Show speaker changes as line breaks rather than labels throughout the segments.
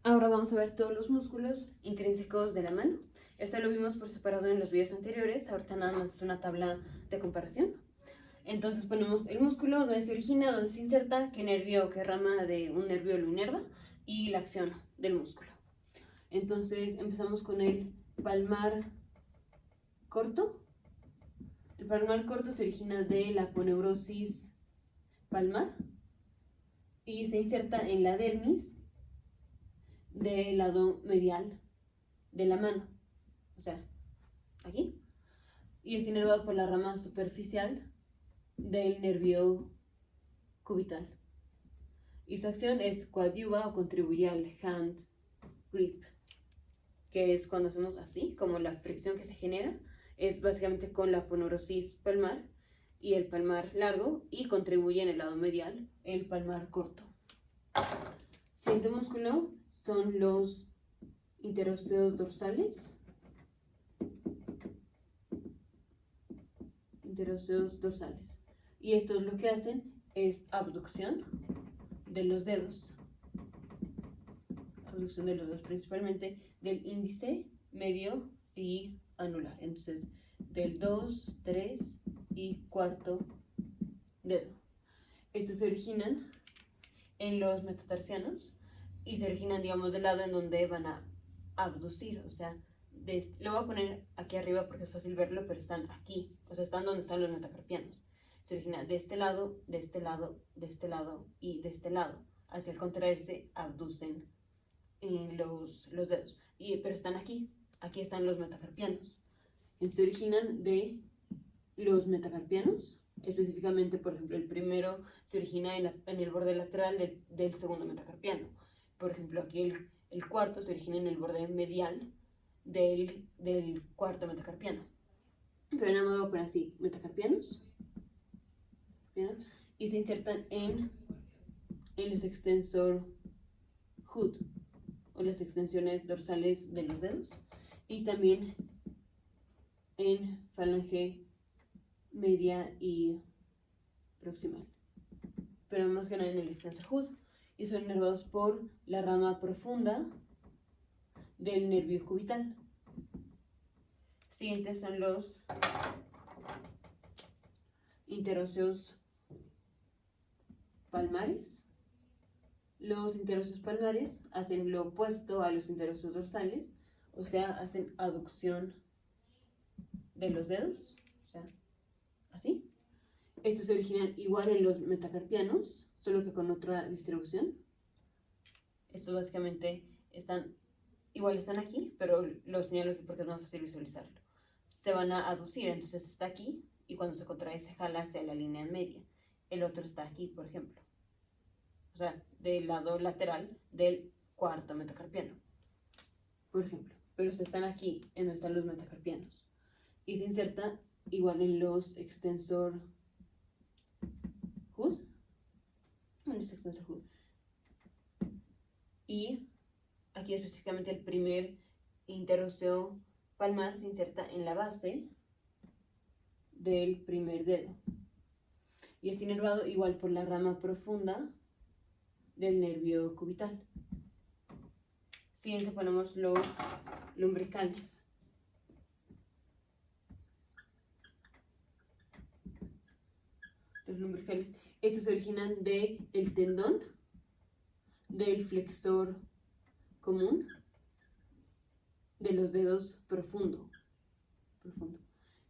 Ahora vamos a ver todos los músculos intrínsecos de la mano. Esto lo vimos por separado en los videos anteriores, ahorita nada más es una tabla de comparación. Entonces ponemos el músculo, donde se origina, donde se inserta, qué nervio o qué rama de un nervio lo inerva y la acción del músculo. Entonces empezamos con el palmar corto. El palmar corto se origina de la aponeurosis palmar y se inserta en la dermis del lado medial de la mano, o sea, aquí, y es inervado por la rama superficial del nervio cubital. Y su acción es coadyuva o contribuye al hand grip, que es cuando hacemos así, como la fricción que se genera, es básicamente con la aponeurosis palmar y el palmar largo, y contribuye en el lado medial el palmar corto. Siguiente músculo son los interóseos dorsales. Interóseos dorsales. Y estos lo que hacen es abducción de los dedos. Abducción de los dedos, principalmente del índice, medio y anular. Entonces, del 2, 3 y cuarto dedo. Estos se originan en los metatarsianos y se originan, digamos, del lado en donde van a abducir, o sea, lo voy a poner aquí arriba porque es fácil verlo, pero están aquí, o sea, están donde están los metacarpianos. Se origina de este lado, de este lado, de este lado y de este lado. Hacia el contraerse, abducen los dedos, pero están aquí, aquí están los metacarpianos. Se originan de los metacarpianos, específicamente, por ejemplo, el primero se origina en el borde lateral del segundo metacarpiano. Por ejemplo, aquí el cuarto se origina en el borde medial del cuarto metacarpiano. Pero nada más voy a poner así, metacarpianos, y se insertan en los extensor hood, o las extensiones dorsales de los dedos, y también en falange media y proximal, pero más que nada en el extensor hood, y son inervados por la rama profunda del nervio cubital. Siguientes son los interóseos palmares. Los interóseos palmares hacen lo opuesto a los interóseos dorsales, o sea, hacen aducción de los dedos, o sea, así. Estos se originan igual en los metacarpianos, solo que con otra distribución. Estos básicamente están aquí, pero lo señalo aquí porque es más fácil visualizarlo. Se van a aducir, entonces está aquí, y cuando se contrae se jala hacia la línea media. El otro está aquí, por ejemplo, o sea, del lado lateral del cuarto metacarpiano, por ejemplo, pero se están aquí, en donde están los metacarpianos, y se inserta igual en los extensor hood, y aquí específicamente el primer interóseo palmar se inserta en la base del primer dedo y es inervado igual por la rama profunda del nervio cubital. Siguiente ponemos los lumbricales. Los lumbricales, estos se originan del tendón del flexor común de los dedos profundo,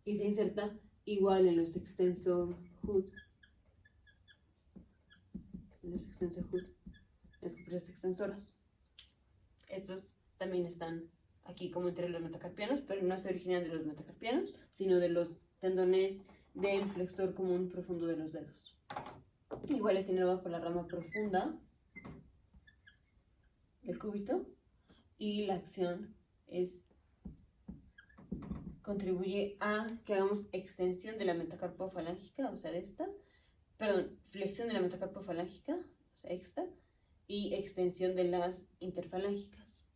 y se inserta igual en los extensor hood, las compresas extensoras. Estos también están aquí como entre los metacarpianos, pero no se originan de los metacarpianos, sino de los tendones del flexor común profundo de los dedos. Igual es inervado por la rama profunda del cúbito, y la acción contribuye a que hagamos extensión de la metacarpofalángica, o sea, flexión de la metacarpofalángica, o sea, esta, y extensión de las interfalángicas.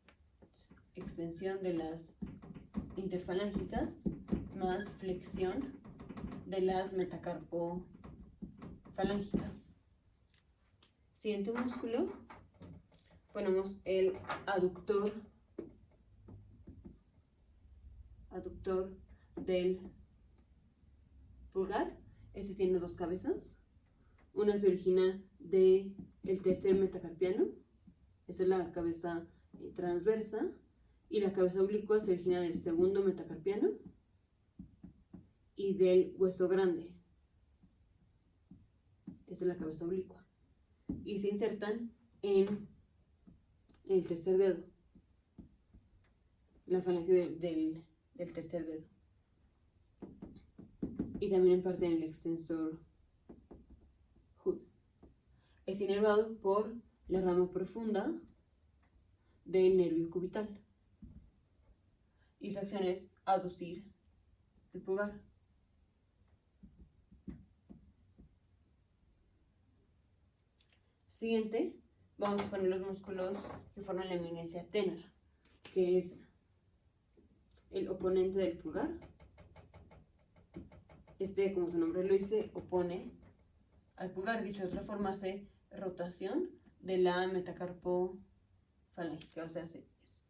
Extensión de las interfalángicas más flexión de las metacarpofalángicas. Siguiente músculo ponemos el aductor del pulgar. Este tiene dos cabezas. Una se origina del tercer metacarpiano. Esta es la cabeza transversa. Y la cabeza oblicua se origina del segundo metacarpiano y del hueso grande. Esta es la cabeza oblicua. Y se insertan en el tercer dedo, la falange del tercer dedo. Y también en parte en el extensor Hud. Es inervado por la rama profunda del nervio cubital. Y su acción es aducir el pulgar. Siguiente, vamos a poner los músculos que forman la eminencia tenar, que es el oponente del pulgar. Este, como su nombre lo dice, opone al pulgar. Dicho de otra forma, hace rotación de la metacarpofalángica, o sea, hace esto.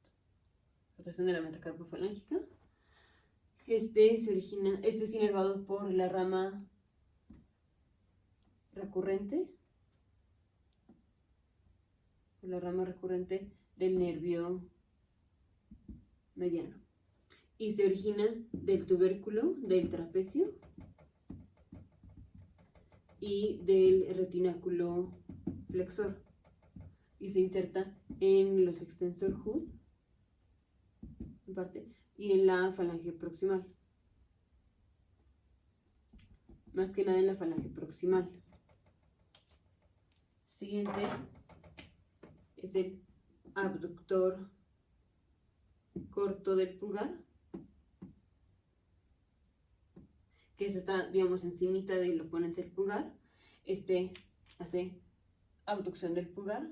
Rotación de la metacarpofalángica. Este es inervado por la rama recurrente, del nervio mediano. Y se origina del tubérculo del trapecio y del retináculo flexor. Y se inserta en los extensor Hud, en parte, y en la falange proximal. Más que nada en la falange proximal. Siguiente es el abductor corto del pulgar, que está, digamos, encimita del oponente del pulgar. Este hace abducción del pulgar.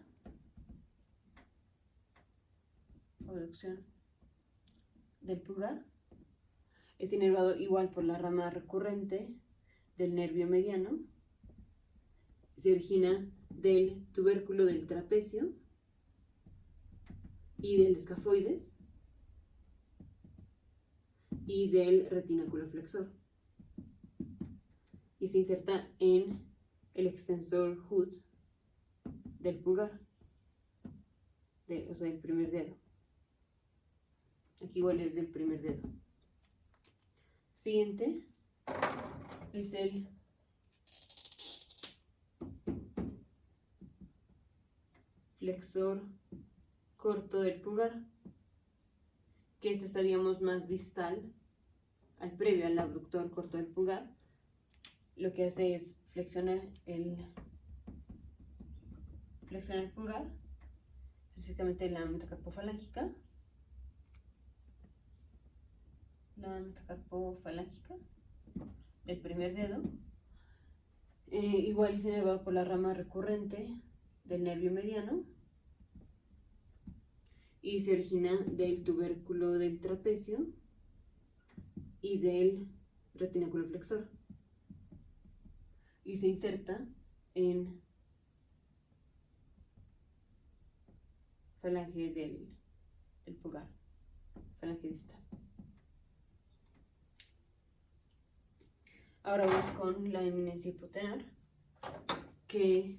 Es inervado igual por la rama recurrente del nervio mediano. Se origina del tubérculo del trapecio y del escafoides y del retináculo flexor. Y se inserta en el extensor Hud del pulgar, o sea, el primer dedo. Aquí igual es del primer dedo. Siguiente es el flexor corto del pulgar, que este está, digamos, más distal al previo, al abductor corto del pulgar. Lo que hace es flexionar el pulgar, específicamente la metacarpofalángica. Del primer dedo. Igual es inervado por la rama recurrente del nervio mediano y se origina del tubérculo del trapecio y del retináculo flexor. Y se inserta en falange del pulgar, falange distal. Ahora vamos con la eminencia hipotenar, que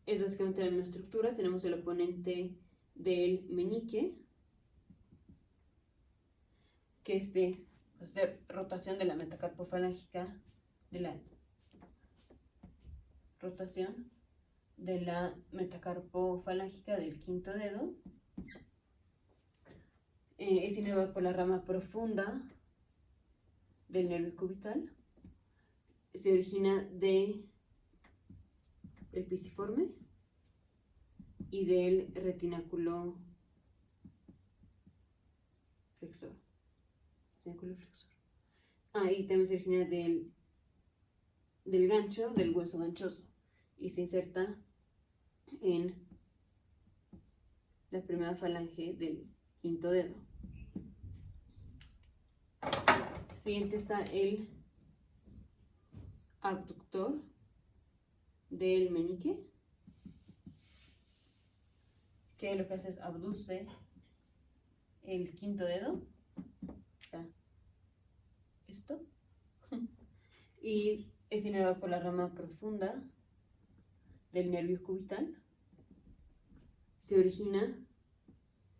es básicamente la misma estructura. Tenemos el oponente del meñique, que es de rotación de la metacarpofalángica, del quinto dedo. Es inervado por la rama profunda del nervio cubital. Se origina del pisiforme y del retináculo flexor. Y también se origina del gancho, del hueso ganchoso, y se inserta en la primera falange del quinto dedo. Siguiente está el abductor del meñique, que lo que hace es abduce el quinto dedo, o sea, esto, y es inervado por la rama profunda del nervio cubital. Se origina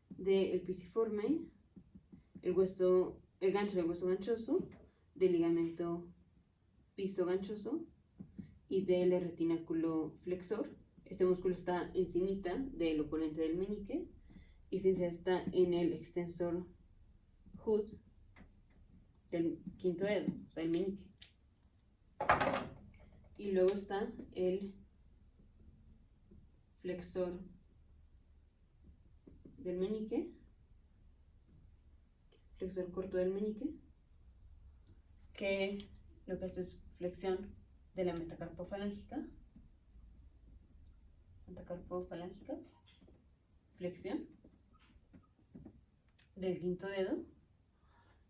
del pisiforme, el gancho del hueso ganchoso, del ligamento piso ganchoso y del retináculo flexor. Este músculo está encimita del oponente del meñique y se inserta en el extensor hood del quinto dedo, o sea, el meñique. Y luego está el flexor del meñique, flexor corto del meñique, que lo que hace es flexión de la metacarpofalángica, flexión del quinto dedo.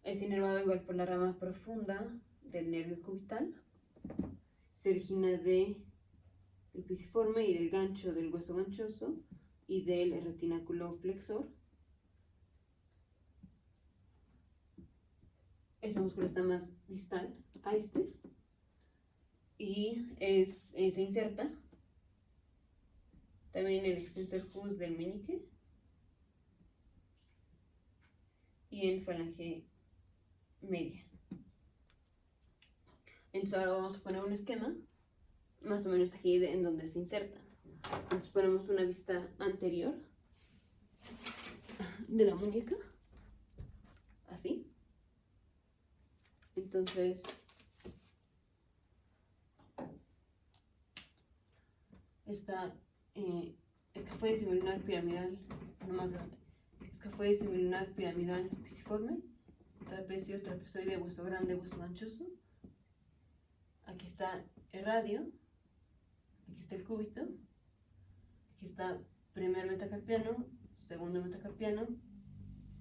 Es inervado igual por la rama profunda del nervio cubital. Se origina del pisiforme y del gancho del hueso ganchoso y del retináculo flexor. Este músculo está más distal a este y se inserta también en el extensor hood del meñique y en falange media. Entonces ahora vamos a poner un esquema más o menos aquí en donde se insertan. Entonces ponemos una vista anterior de la muñeca, así. Entonces esta escafoide semilunar piramidal, no más grande, escafoide semilunar piramidal pisiforme, trapecio, trapezoide, hueso grande, hueso ganchoso. Aquí está el radio, aquí está el cúbito, aquí está primer metacarpiano, segundo metacarpiano,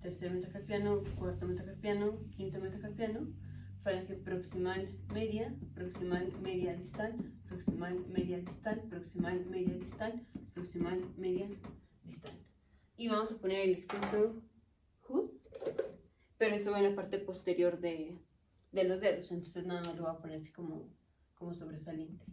tercer metacarpiano, cuarto metacarpiano, quinto metacarpiano, falange proximal media distal, proximal media distal, proximal media distal, proximal media distal. Y vamos a poner el extensor hood, pero eso va en la parte posterior de los dedos, entonces nada más lo voy a poner así como sobresaliente.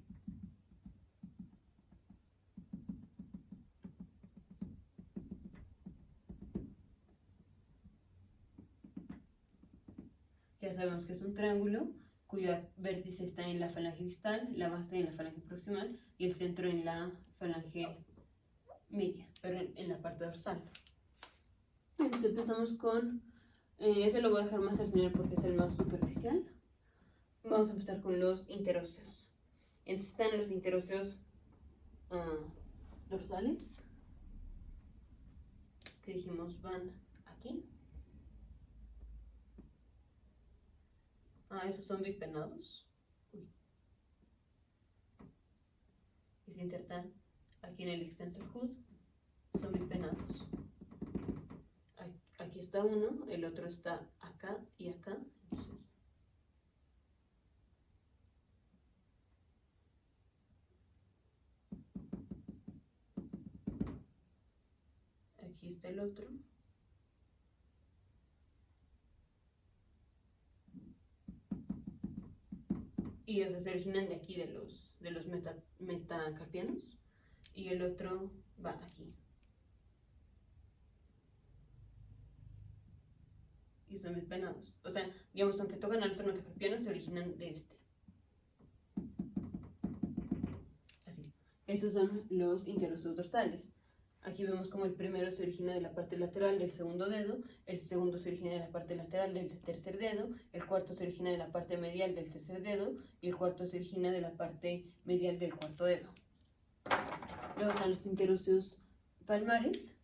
Ya sabemos que es un triángulo cuyo vértice está en la falange distal, la base en la falange proximal y el centro en la falange media, pero en la parte dorsal. Entonces empezamos con, ese lo voy a dejar más al final porque es el más superficial. Vamos a empezar con los interóseos. Entonces están los interóseos dorsales, que dijimos van aquí. Esos son bipenados. Y se insertan aquí en el extensor hood. Son bipenados. Aquí está uno, el otro está acá y acá. Entonces, aquí está el otro. Y o sea, se originan de aquí, de los metacarpianos. Y el otro va aquí. Y son bipenados. O sea, digamos, aunque tocan al otro metacarpiano, se originan de este. Así. Esos son los interóseos dorsales. Aquí vemos como el primero se origina de la parte lateral del segundo dedo, el segundo se origina de la parte lateral del tercer dedo, el cuarto se origina de la parte medial del tercer dedo y el cuarto se origina de la parte medial del cuarto dedo. Luego están los interóseos palmares,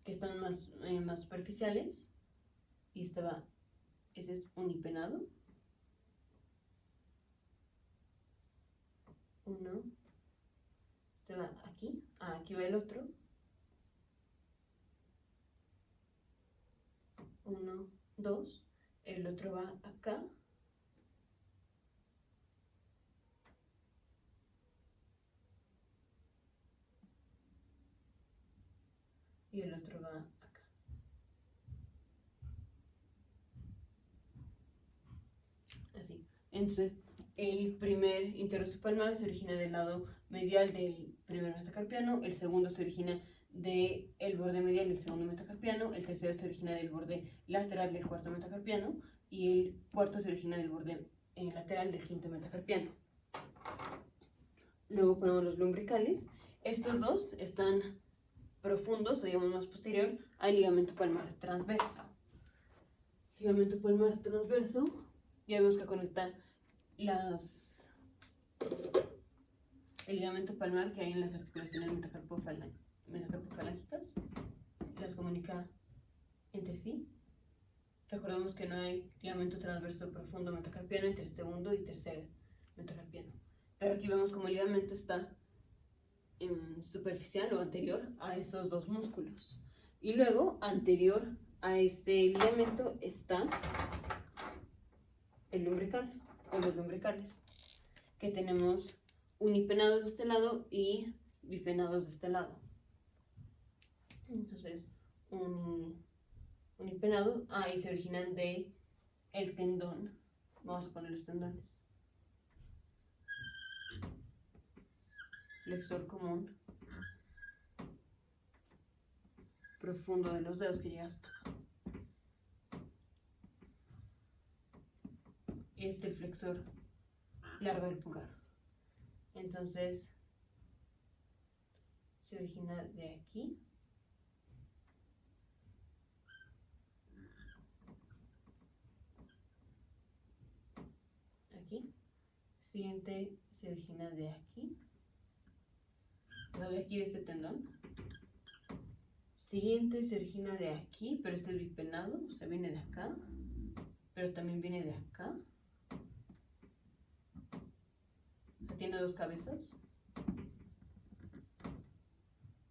que están más superficiales, y ese es unipenado. Uno. Este va aquí. Aquí va el otro. 1, 2. El otro va acá. y el otro va acá. Así. Entonces, el primer interosseo palmar se origina del lado medial del primer metacarpiano, el segundo se origina del borde medial del segundo metacarpiano, el tercero se origina del borde lateral del cuarto metacarpiano y el cuarto se origina del borde lateral del quinto metacarpiano. Luego ponemos los lumbricales. Estos dos están profundos, o digamos más posterior, al ligamento palmar transverso. Ligamento palmar transverso, ya vemos que conecta el ligamento palmar que hay en las articulaciones metacarpofalángicas, las comunica entre sí. Recordemos que no hay ligamento transverso profundo metacarpiano entre el segundo y tercer metacarpiano. Pero aquí vemos como el ligamento está superficial o anterior a estos dos músculos. Y luego, anterior a este ligamento está el lumbrical o los lumbricales, que tenemos unipenados de este lado y bipenados de este lado. Entonces, unipenado, ahí se originan de el tendón. Vamos a poner los tendones. Flexor común profundo de los dedos que llega hasta acá. El flexor largo del pulgar. Entonces se origina de aquí aquí. Siguiente se origina de aquí, de aquí de este tendón. Siguiente se origina de aquí, pero este es bipenado, o sea, viene de acá, pero también viene de acá. O sea, tiene dos cabezas.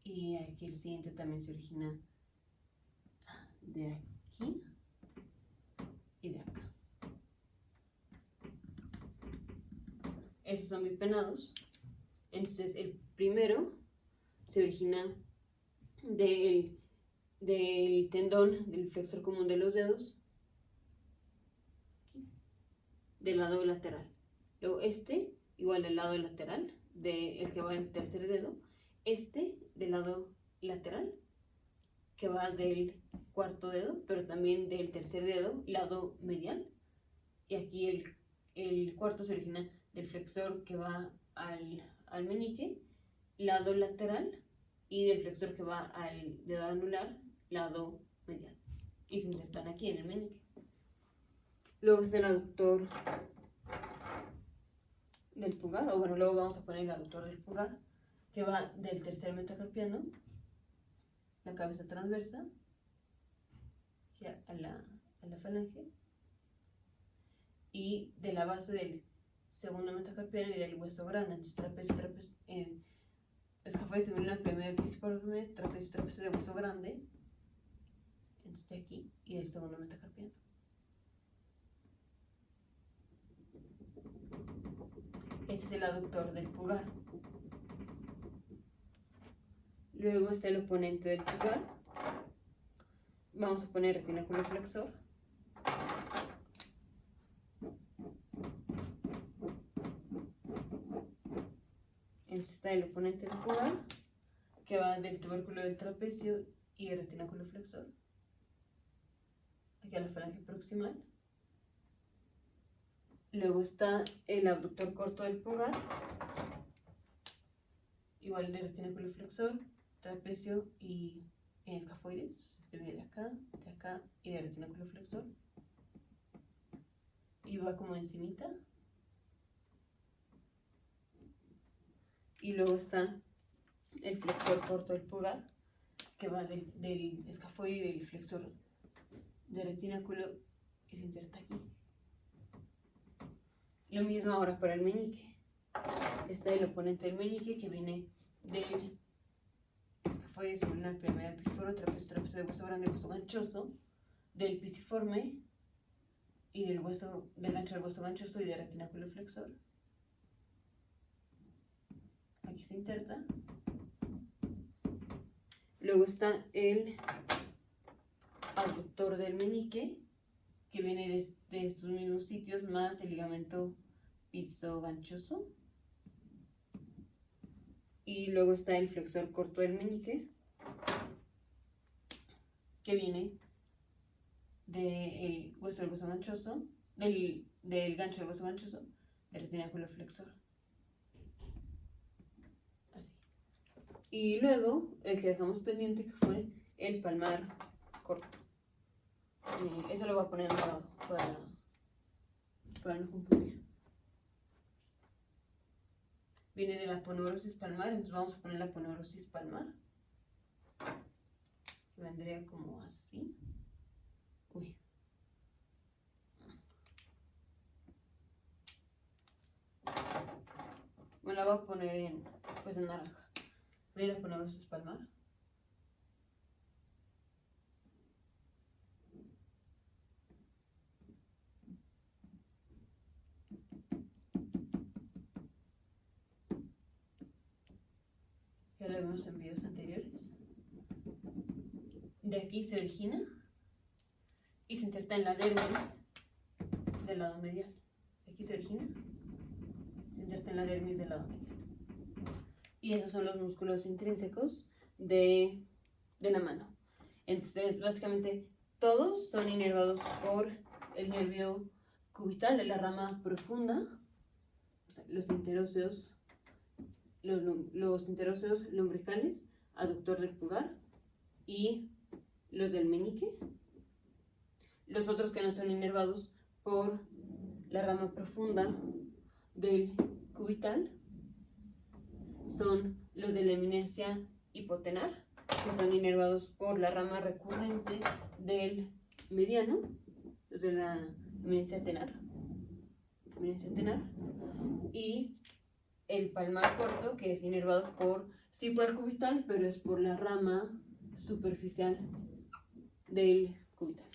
Y aquí el siguiente también se origina de aquí y de acá. Estos son bipenados. Entonces el primero se origina del tendón del flexor común de los dedos, aquí, del lado lateral. Luego igual del lado lateral, del que va el tercer dedo. Del lado lateral, que va del cuarto dedo, pero también del tercer dedo, lado medial. Y aquí el cuarto se origina del flexor que va al meñique, lado lateral, y del flexor que va al dedo anular, lado medial. Y se insertan aquí en el meñique. Luego está el aductor del pulgar, o bueno, luego vamos a poner el aductor del pulgar, que va del tercer metacarpiano, la cabeza transversa, a la falange, y de la base del segundo metacarpiano y del hueso grande. Entonces trapecio, escafoides similar primero del pisiforme, trapecio de hueso grande, entonces de aquí, y del segundo metacarpiano. Este es el aductor del pulgar. Luego está el oponente del pulgar. Vamos a poner retináculo flexor. Entonces está el oponente del pulgar, que va del tubérculo del trapecio y el retináculo flexor, aquí a la falange proximal. Luego está el abductor corto del pulgar, igual de retináculo flexor, trapecio y escafoides. Este viene de acá y del retináculo flexor. Y va como encimita. Y luego está el flexor corto del pulgar, que va del escafoide y del flexor del retináculo y se inserta aquí. Lo mismo ahora para el meñique. Está el oponente del meñique, que viene del escafoide similar piramidal pisiforme, trapecio de hueso grande, hueso ganchoso, del pisiforme y del gancho del hueso ganchoso y del retináculo flexor. Aquí se inserta. Luego está el abductor del meñique, que viene de estos mismos sitios, más el ligamento pisoganchoso. Y luego está el flexor corto del meñique, que viene del hueso del hueso ganchoso, del gancho del hueso ganchoso, del retináculo flexor. Así. Y luego el que dejamos pendiente, que fue el palmar corto. Eso lo voy a poner en morado para no confundir. Viene de la aponeurosis palmar, entonces vamos a poner la aponeurosis palmar. Vendría como así. Uy. Me la voy a poner en naranja. Viene la aponeurosis palmar. Ya lo vimos en videos anteriores. De aquí se origina y se inserta en la dermis del lado medial. De aquí se origina, se inserta en la dermis del lado medial. Y esos son los músculos intrínsecos de la mano. Entonces, básicamente, todos son inervados por el nervio cubital de la rama profunda, los interóseos lumbricales, aductor del pulgar, y los del meñique. Los otros que no son inervados por la rama profunda del cubital son los de la eminencia hipotenar, que son inervados por la rama recurrente del mediano, los de la eminencia tenar, y el palmar corto, que es inervado sí por el cubital, pero es por la rama superficial del cubital.